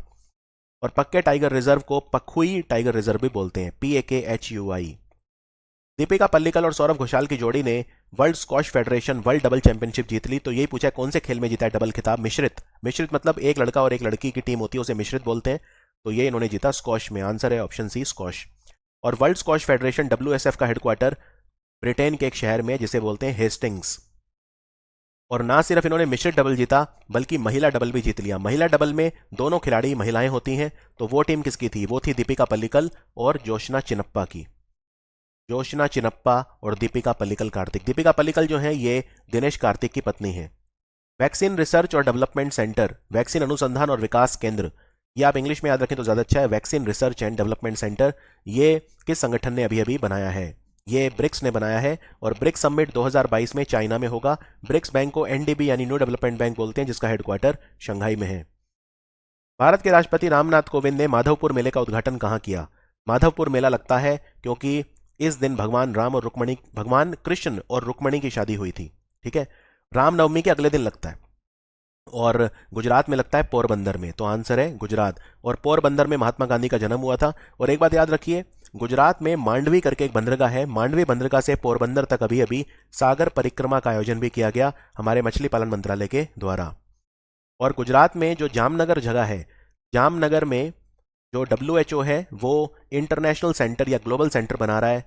और पक्के टाइगर रिजर्व को पखुई टाइगर रिजर्व भी बोलते हैं, PAKHUI। दीपिका पल्लिकल और सौरभ घोषाल की जोड़ी ने world squash federation world double championship जीत ली। तो यही पूछा है कौन से खेल में जीता है डबल खिताब? मिश्रित। मिश्रित मतलब एक लड़का और एक लड़की की टीम होती है, उसे मिश्रित बोलते हैं। तो ये इन्होंने जीता स्क्वॉश में। आंसर है ऑप्शन सी, स्क्वॉश। और वर्ल्ड स्क्वॉश फेडरेशन WSF का हेडक्वार्टर ब्रिटेन के एक शहर में, जिसे बोलते हैं हेस्टिंग्स। और ना सिर्फ इन्होंने मिश्रित डबल जीता, बल्कि महिला डबल भी जीत लिया। महिला डबल में दोनों खिलाड़ी महिलाएं होती हैं। तो वो टीम किसकी थी? वो थी दीपिका पल्लिकल और जोशना चिनप्पा की। जोशना चिनप्पा और दीपिका पल्लिकल कार्तिक। दीपिका पल्लिकल जो है ये दिनेश कार्तिक की पत्नी है। वैक्सीन रिसर्च और डेवलपमेंट सेंटर, वैक्सीन अनुसंधान और विकास केंद्र, ये आप इंग्लिश में याद रखें तो ज्यादा अच्छा है। Vaccine research and development centre, ये किस संगठन ने अभी अभी बनाया है? ये ब्रिक्स ने बनाया है। और ब्रिक्स समिट 2022 में चाइना में होगा। ब्रिक्स बैंक को NDB यानी न्यू डेवलपमेंट बैंक बोलते हैं, जिसका हेडक्वार्टर शंघाई में है। भारत के राष्ट्रपति रामनाथ कोविंद ने माधवपुर मेले का उद्घाटन कहां किया? माधवपुर मेला लगता है क्योंकि इस दिन भगवान राम और रुक्मणी, भगवान कृष्ण और रुक्मणी की शादी हुई थी। ठीक है, रामनवमी के अगले दिन लगता है। और गुजरात में लगता है पोरबंदर में। तो आंसर है गुजरात। और पोरबंदर में महात्मा गांधी का जन्म हुआ था। और एक बात याद रखिए, गुजरात में मांडवी करके एक बंदरगाह है, मांडवी बंदरगाह से पोरबंदर तक अभी अभी सागर परिक्रमा का आयोजन भी किया गया हमारे मछली पालन मंत्रालय के द्वारा। और गुजरात में जो जामनगर जगह है, जामनगर में जो WHO है वो इंटरनेशनल सेंटर या ग्लोबल सेंटर बना रहा है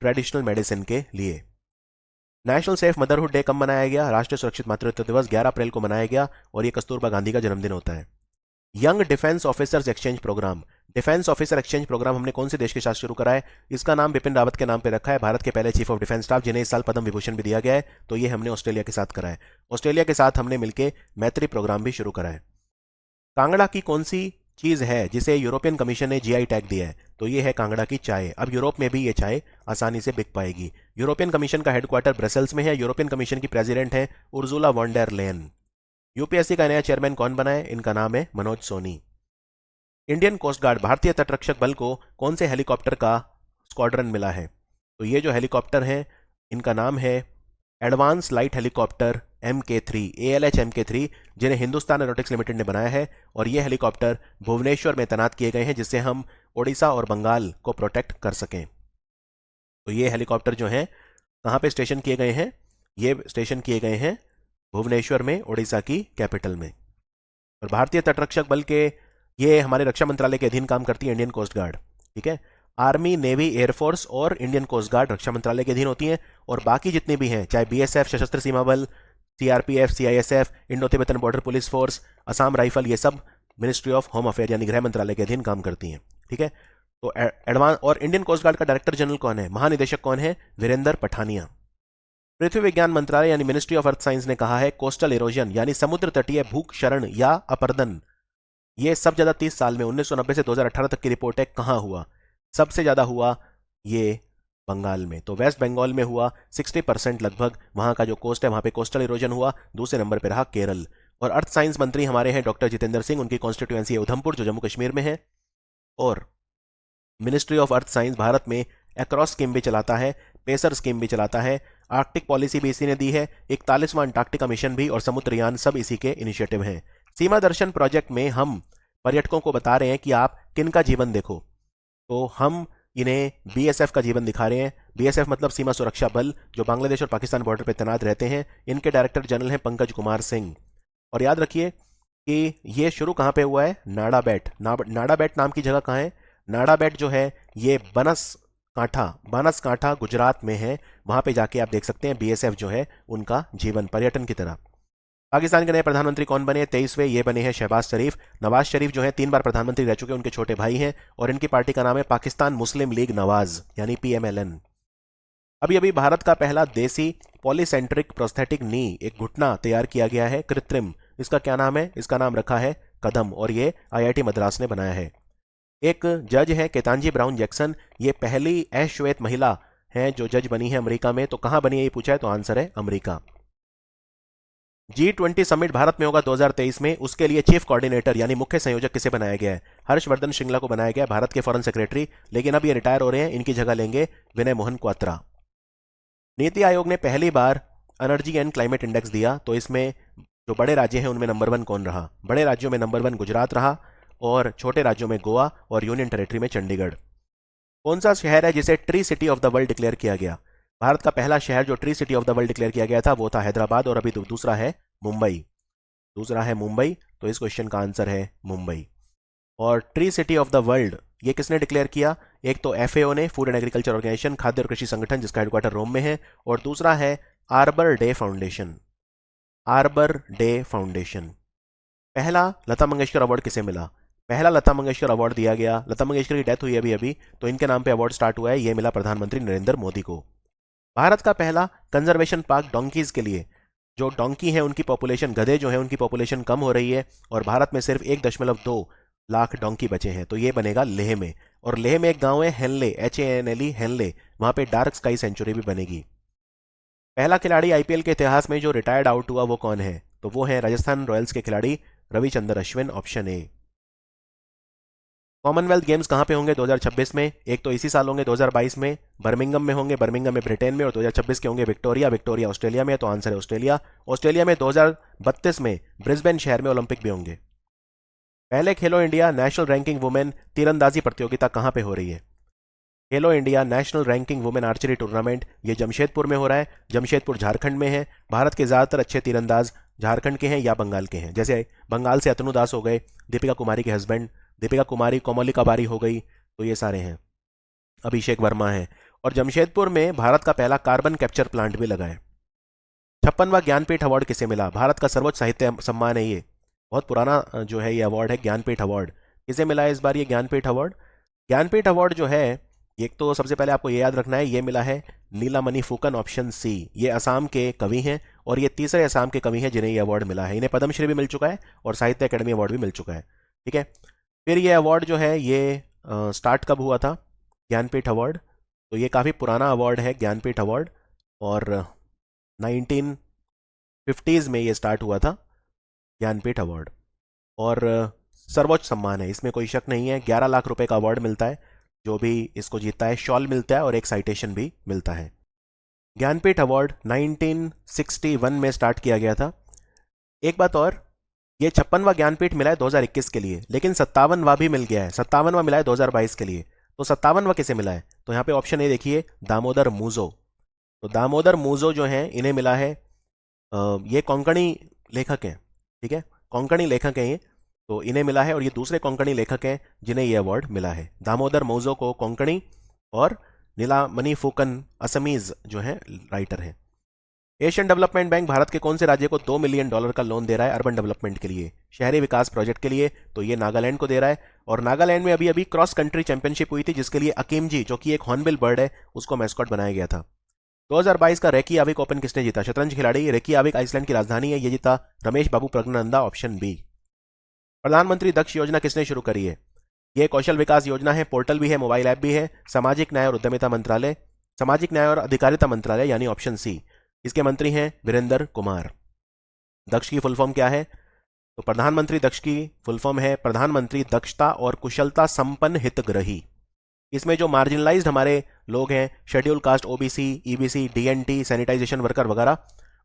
ट्रेडिशनल मेडिसिन के लिए। नेशनल सेफ मदरहुड डे कब मनाया गया? राष्ट्रीय सुरक्षित मातृत्व दिवस 11 अप्रैल को मनाया गया। और ये कस्तूरबा गांधी का जन्मदिन होता है। Young defence officers exchange programme, defence officer exchange programme हमने कौन से देश के साथ शुरू करा है? इसका नाम बिपिन रावत के नाम पे रखा है, भारत के पहले चीफ ऑफ डिफेंस स्टाफ, जिन्हें इस साल पद्म विभूषण भी दिया गया है। तो ये हमने ऑस्ट्रेलिया के साथ करा है। ऑस्ट्रेलिया के साथ हमने मिलकर मैत्री प्रोग्राम भी शुरू करा है। कांगड़ा की कौन सी चीज है जिसे यूरोपियन कमीशन ने GI टैग दिया है? तो ये है कांगड़ा की चाय। अब यूरोप में भी ये चाय आसानी से बिक पाएगी। यूरोपियन कमीशन का हेडक्वार्टर ब्रसेल्स में है। यूरोपियन कमीशन की प्रेसिडेंट है Ursula von der Leyen. UPSC का नया चेयरमैन कौन बना है? इनका नाम है Manoj Soni. Indian coast guard, भारतीय तटरक्षक बल को कौन से हेलीकॉप्टर का स्क्वाड्रन मिला है? तो ये जो हेलीकॉप्टर है इनका नाम है advance light helicopter MK3, ALH MK3, जिन्हें हिंदुस्तान एरोनॉटिक्स लिमिटेड ने बनाया है। और ये हेलीकॉप्टर भुवनेश्वर में तैनात किए गए हैं, जिससे हम ओडिशा और बंगाल को प्रोटेक्ट कर सकें। तो ये हेलीकॉप्टर जो हैं कहाँ पे स्टेशन किए गए हैं? ये स्टेशन किए गए हैं भुवनेश्वर में, ओडिशा की कैपिटल में। और भारतीय तटरक्षक बल के, ये हमारे रक्षा मंत्रालय के अधीन काम करती है इंडियन कोस्ट गार्ड। ठीक है, आर्मी, नेवी, एयरफोर्स और इंडियन कोस्ट गार्ड रक्षा मंत्रालय के अधीन होती हैं। और बाकी जितनी भी हैं, चाहे BSF सशस्त्र सीमा बल, CRPF, CISF, Indo Tibetan border police force, Assam rifle, ये सब मिनिस्ट्री ऑफ होम अफेयर यानी गृह मंत्रालय के अधीन काम करती हैं। ठीक है, तो एडवांस। और इंडियन कोस्ट गार्ड का डायरेक्टर जनरल कौन है? महानिदेशक कौन है? वीरेंद्र पठानिया। पृथ्वी विज्ञान मंत्रालय यानी मिनिस्ट्री ऑफ अर्थ साइंस ने कहा है कोस्टल इरोजन यानी समुद्र तटीय भूक्षरण या अपरदन, ये सब ज्यादा 30 साल में 1990 से 2018 तक की रिपोर्ट है, कहां हुआ? सबसे ज्यादा हुआ ये बंगाल में। तो वेस्ट बंगाल में हुआ 60% लगभग, वहां का जो कोस्ट है वहां पे कोस्टल इरोजन हुआ। दूसरे नंबर पे रहा केरल। और अर्थ साइंस मंत्री हमारे हैं डॉक्टर जितेंद्र सिंह, उनकी कॉन्स्टिट्यूएंसी है उधमपुर जो जम्मू कश्मीर में है। और ministry of earth science Bharat में एक्रॉस स्कीम भी चलाता है, पेसर स्कीम भी चलाता है, आर्कटिक पॉलिसी भी इसी ने दी है, 41वां अंटार्कटिका मिशन भी और समुद्रयान सब इसी के इनिशिएटिव हैं। सीमा दर्शन प्रोजेक्ट में हम पर्यटकों को बता रहे हैं कि आप किन का जीवन देखो, तो हम इन्हें BSF का जीवन दिखा रहे हैं। BSF मतलब सीमा सुरक्षा बल, जो बांग्लादेश और पाकिस्तान बॉर्डर पर तैनात रहते हैं। इनके डायरेक्टर जनरल हैं पंकज कुमार सिंह। और याद रखिए कि ये शुरू कहां पे हुआ है? नाड़ाबैट। नाड़ाबैट नाम की जगह कहां है? नाड़ाबैट जो है ये बनासकांठा गुजरात में है। वहां पे जाके आप देख सकते हैं BSF जो है उनका जीवन पर्यटन की तरह। पाकिस्तान के नए प्रधानमंत्री कौन बने? 23वें ये बने हैं शहबाज शरीफ। नवाज शरीफ जो है 3 बार प्रधानमंत्री रह चुके हैं, उनके छोटे भाई हैं। और इनकी पार्टी का नाम है पाकिस्तान मुस्लिम लीग नवाज यानी PMLN। अभी अभी भारत का पहला देसी पॉलीसेंट्रिक प्रोस्थेटिक नी, एक घुटना तैयार किया गया है, कृत्रिम। इसका क्या नाम है? इसका नाम रखा है कदम, और ये आईआईटी मद्रास ने बनाया है। एक जज है केतांजी ब्राउन जैक्सन, ये पहली अश्वेत महिला है जो जज बनी है अमेरिका में। तो कहां बनी है ये पूछा है, तो आंसर है अमेरिका। G20 समिट भारत में होगा 2023 में, उसके लिए चीफ कोऑर्डिनेटर यानी मुख्य संयोजक किसे बनाया गया है? हर्षवर्धन श्रृंगला को बनाया गया, भारत के फॉरेन सेक्रेटरी, लेकिन अब ये रिटायर हो रहे हैं, इनकी जगह लेंगे विनय मोहन क्वात्रा। नीति आयोग ने पहली बार एनर्जी एंड क्लाइमेट इंडेक्स दिया, तो इसमें जो बड़े राज्य हैं उनमें नंबर 1 कौन रहा? बड़े राज्यों में नंबर 1 गुजरात रहा, और छोटे राज्यों में गोवा और यूनियन टेरेटरी में चंडीगढ़। कौन सा शहर है जिसे tree city of the world declare किया गया? भारत का पहला शहर जो tree city of the world declare किया गया था वो था हैदराबाद, और अभी दूसरा है मुंबई। दूसरा है मुंबई, तो इस क्वेश्चन का आंसर है मुंबई। और tree city of the world ये किसने डिक्लेयर किया? एक तो एफएओ ने, फूड एंड एग्रीकल्चर ऑर्गेनाइजेशन, खाद्य और कृषि संगठन, जिसका हेडक्वार्टर रोम में है, और दूसरा है arbor day foundation. Arbor day foundation. पहला लता मंगेशकर अवार्ड किसे मिला? पहला लता मंगेशकर अवार्ड दिया गया, लता मंगेशकर की डेथ हुई अभी अभी, तो इनके नाम पे अवार्ड स्टार्ट हुआ है, ये मिला प्रधानमंत्री नरेंद्र मोदी को। भारत का पहला कंजर्वेशन पार्क डोंकीज के लिए, जो डोंकी है उनकी पॉपुलेशन, गधे जो है उनकी पॉपुलेशन कम हो रही है, और भारत में सिर्फ 1.2 लाख डोंकी बचे हैं, तो ये बनेगा लेह में। और लेह में एक गांव है हेनले, HANLE, हेनले, वहां पे डार्क स्काई सेंचुरी भी बनेगी। पहला खिलाड़ी आईपीएल के इतिहास में जो रिटायर्ड आउट हुआ वो कौन है? तो वो है राजस्थान रॉयल्स के खिलाड़ी Ravichandra Ashwin, option A. Commonwealth games कहां पे होंगे 2026 में? एक तो इसी साल होंगे 2022 में, बर्मिंघम में होंगे, बर्मिंघम में ब्रिटेन में, और 2026 के होंगे विक्टोरिया, विक्टोरिया ऑस्ट्रेलिया में, तो आंसर है ऑस्ट्रेलिया। ऑस्ट्रेलिया में 2032 में ब्रिस्बेन शहर में ओलंपिक भी होंगे। पहले खेलो इंडिया नेशनल रैंकिंग वुमेन तीरंदाजी प्रतियोगिता कहां पे हो रही है? खेलो India national ranking women archery tournament, ये जमशेदपुर में हो रहा है, जमशेदपुर झारखंड में है। भारत के ज्यादातर अच्छे तीरंदाज झारखंड के हैं या बंगाल के हैं, जैसे बंगाल से अतनु दास हो गए, दीपिका कुमारी के हस्बैंड, दीपिका कुमारी, कोमलिका बारी हो गई, तो ये सारे हैं। अभिषेक वर्मा है। और जमशेदपुर में भारत का पहला कार्बन कैप्चर प्लांट भी लगा है। 56वां ज्ञानपीठ अवार्ड किसे मिला? भारत का सर्वोच्च साहित्य सम्मान है ये, बहुत पुराना जो है ये अवार्ड है, ज्ञानपीठ अवार्ड। किसे मिला है इस बार ये ज्ञानपीठ अवार्ड? ज्ञानपीठ अवार्ड जो है, एक तो सबसे पहले आपको ये याद रखना है, ये मिला है नीलामणि फुकन, ऑप्शन सी। ये असम के कवि हैं, और ये तीसरे असम के कवि हैं जिन्हें ये अवार्ड मिला है। इन्हें पद्मश्री भी मिल चुका है और साहित्य अकेडमी अवार्ड भी मिल चुका है, ठीक है। फिर ये अवार्ड जो है ये स्टार्ट कब हुआ था ज्ञानपीठ अवार्ड? तो ये काफ़ी पुराना अवार्ड है ज्ञानपीठ अवार्ड, और 1950s में ये स्टार्ट हुआ था ज्ञानपीठ अवार्ड। और सर्वोच्च सम्मान है, इसमें कोई शक नहीं है। 11 लाख रुपए का अवार्ड मिलता है जो भी इसको जीतता है, शॉल मिलता है और एक साइटेशन भी मिलता है। ज्ञानपीठ अवार्ड 1961 में स्टार्ट किया गया था। एक बात और, ये 56वां ज्ञानपीठ मिला है 2021 के लिए, लेकिन 57वां भी मिल गया है, 57वां मिला है 2022 के लिए। तो 57वां किसे मिला है? तो यहाँ पे ऑप्शन ए देखिए, दामोदर मूजो। तो दामोदर मूजो जो है इन्हें मिला है, ये कोंकणी लेखक हैं, ठीक है, कोंकणी लेखक हैं ये, तो इन्हें मिला है, और ये दूसरे कोंकणी लेखक हैं जिन्हें ये अवार्ड मिला है। दामोदर मूजो को कोंकणी, और नीलामणि फुकन असमीज जो है राइटर हैं। एशियन डेवलपमेंट बैंक भारत के कौन से राज्य को $2 मिलियन का लोन दे रहा है अर्बन डेवलपमेंट के लिए, शहरी विकास प्रोजेक्ट के लिए? तो ये नागालैंड को दे रहा है। और नागालैंड में अभी अभी क्रॉस कंट्री चैंपियनशिप हुई थी, जिसके लिए अकीमजी, जो कि एक हॉर्नबिल बर्ड है, उसको मैस्कॉट बनाया गया था। 2022 का रेकियाविक ओपन किसने जीता? शतरंज खिलाड़ी, रेकियाविक आइसलैंड की राजधानी है, ये जीता रमेश बाबू प्रज्ञानंदा, ऑप्शन बी। प्रधानमंत्री दक्ष योजना किसने शुरू करी है? यह कौशल विकास योजना है, पोर्टल भी है, मोबाइल ऐप भी है, सामाजिक न्याय और उद्यमिता मंत्रालय, सामाजिक न्याय और अधिकारिता मंत्रालय यानी ऑप्शन सी। इसके मंत्री हैं वीरेंद्र कुमार। दक्ष की फुल फॉर्म क्या है? तो प्रधानमंत्री दक्ष की फुल फॉर्म है प्रधानमंत्री दक्षता और कुशलता संपन्न हितग्राही। इसमें जो मार्जिनलाइज्ड हमारे लोग हैं, schedule caste, OBC, EBC, DNT, sanitisation worker वगैरह,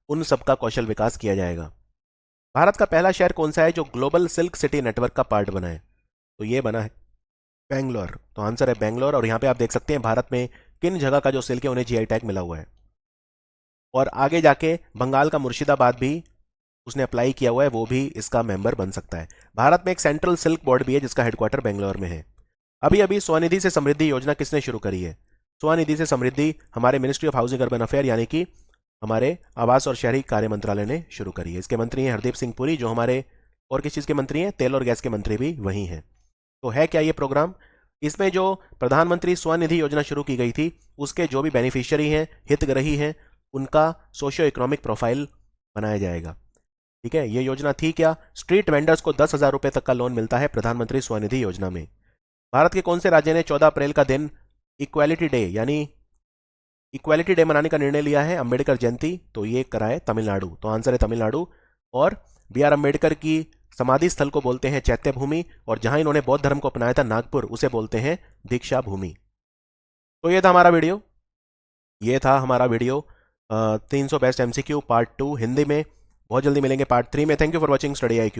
उन सबका कौशल विकास किया जाएगा। भारत का पहला शहर कौन सा है जो ग्लोबल सिल्क सिटी नेटवर्क का पार्ट बना है? तो ये बना है बेंगलोर, तो आंसर है बेंगलोर। और यहां पे आप देख सकते हैं भारत में किन जगह का जो सिल्क है उन्हें जीआई टैग मिला हुआ है। और आगे जाके बंगाल का मुर्शिदाबाद भी उसने अप्लाई किया हुआ है, वो भी इसका मेंबर बन सकता है। भारत में एक सेंट्रल सिल्क बोर्ड भी है जिसका हेडक्वार्टर बेंगलोर में है। अभी अभी स्वनिधि से समृद्धि योजना किसने शुरू करी है? स्वनिधि से समृद्धि हमारे ministry of housing urban affair यानी कि हमारे आवास और शहरी कार्य मंत्रालय ने शुरू करी है। इसके मंत्री हैं हरदीप सिंह पुरी, जो हमारे और किस चीज़ के मंत्री हैं? तेल और गैस के मंत्री भी वही हैं। तो है क्या ये प्रोग्राम? इसमें जो प्रधानमंत्री स्वनिधि योजना शुरू की गई थी उसके जो भी बेनिफिशियरी हैं, हितग्राही हैं, उनका सोशियो इकोनॉमिक प्रोफाइल बनाया जाएगा। ठीक है, ये योजना थी क्या? स्ट्रीट वेंडर्स को 10,000 रुपए तक का लोन मिलता है प्रधानमंत्री स्वनिधि योजना में। भारत के कौन से राज्य ने 14 अप्रैल का दिन इक्वालिटी डे यानी इक्वालिटी डे मनाने का निर्णय लिया है? अंबेडकर जयंती। तो ये कराए तमिलनाडु, तो आंसर है तमिलनाडु। और बी आर अम्बेडकर की समाधि स्थल को बोलते हैं चैत्य भूमि, और जहां इन्होंने बौद्ध धर्म को अपनाया था नागपुर, उसे बोलते हैं दीक्षा भूमि। तो ये था हमारा video, 300 best MCQ part 2 Hindi में। बहुत जल्दी मिलेंगे पार्ट 3 में। Thank you for watching study IQ।